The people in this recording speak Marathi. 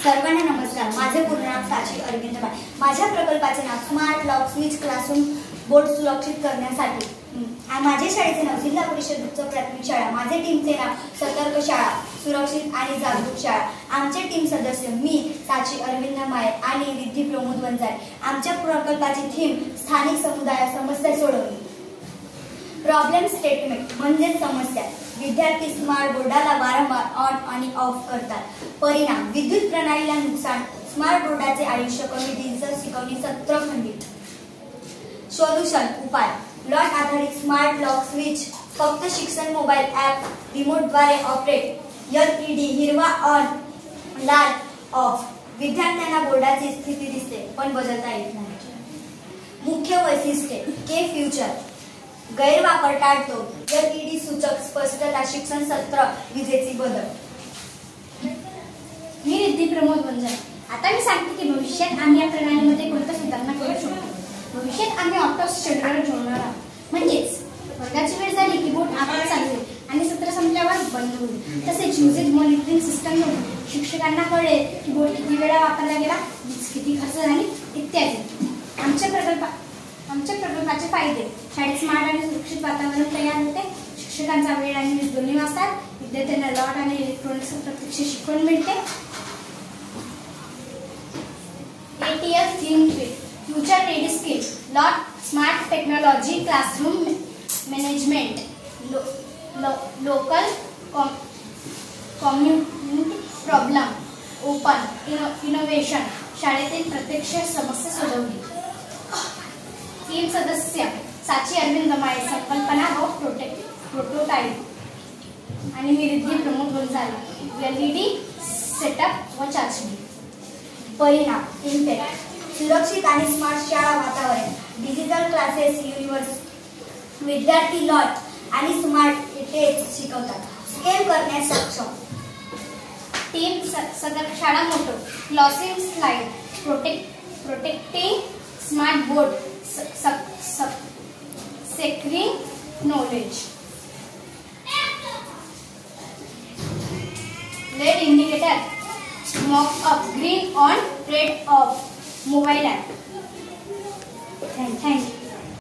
सर्वांना नमस्कार. माझे पूर्ण नाव साची अरविंद माय. माझ्या प्रकल्पाचे नाव smart lock switch classroom board सुरक्षित करण्यासाठी. माझ्या शाळेचे नाव जिल्हा परिषद उच्च प्राथमिक शाळा. माझे टीमचे नाव सतर्क शाळा सुरक्षित आणि जागरूक शाळा. आमचे टीम सदस्य मी साची अरविंद माय आणि रिद्धी प्रमोद वंजारी. आमच्या प्रकल्पाची थीम स्थानिक समुदाय समस्या सोडवणे. प्रॉब्लेम स्टेटमेंट म्हणजे समस्या. विद्यार्थी स्मार्ट बोर्डाला वारंवार ऑन आणि ऑफ करतात. परिणाम विद्युत प्रणालीला नुकसान. स्मार्ट बोर्डाचे आयुष्य कमी. डिजिटल शिकवणी सत्र खंडित. सोल्युशन उपाय. लॉट आधारित स्मार्ट लॉक स्विच फक्त शिक्षण मोबाईल ॲप रिमोटद्वारे ऑपरेट. LED हिरवा ऑन लाल ऑफ. विद्यार्थ्यांना बोर्डाची स्थिती दिसते पण बदलता येत नाही. मुख्य वैशिष्ट्ये. के फ्युचर गैरवापर टाळतो. LED सूचक स्पष्टता. शिक्षण सत्र विजेची बदल. मी रिद्धी प्रमोद वंजारी. आता मी सांगते की भविष्यात आम्ही या प्रणालीमध्ये कोणत्या सुधारणा करू शकतो. भविष्यात आम्ही ऑटो शेड्यूलर जोडणार आहोत. म्हणजेच वर्गाची वेळ झाली की बोर्ड आपोआप चालू होईल आणि सत्र संपल्यावर बंद होईल. तसेच युजेज मॉनिटरिंग सिस्टम शिक्षकांना कळेल की बोर्ड किती वेळा वापरला गेला, किती खर्च झाली इत्यादी. आमच्या प्रकल्पाचे फायदे. शाळेत स्मार्ट आणि सुरक्षित वातावरण तयार होते. शिक्षकांचा वेळ आणि वीज दोन्ही वाचतात. विद्यार्थ्यांना लॉट आणि इलेक्ट्रॉनिक्स प्रत्यक्ष शिकवण मिळते. ATL theme future ready skill. Lot smart technology classroom management. Local community problem open innovation. शाळेतील प्रत्यक्ष समस्या सोडवली. टीम सदस्य साची अरविंद माय. संकल्पना व प्रोटोटाइप आणि मी रिद्धी प्रमोद वंजारी. LED सेटअप व चाचणी. परिणाम इम्पॅक्ट. सुरक्षित आणि स्मार्ट शाळा वातावरण. Digital classes universe. विद्यार्थी लॉट आणि स्मार्ट टेक्स्ट शिकवतात. स्केल करण्यास सक्षम. टीम सतर्क शाळा मोठो. Closing slide. Protecting smart board. Securing knowledge. Red indicator. Mock up. Green on red off. Mobile app. Thank you.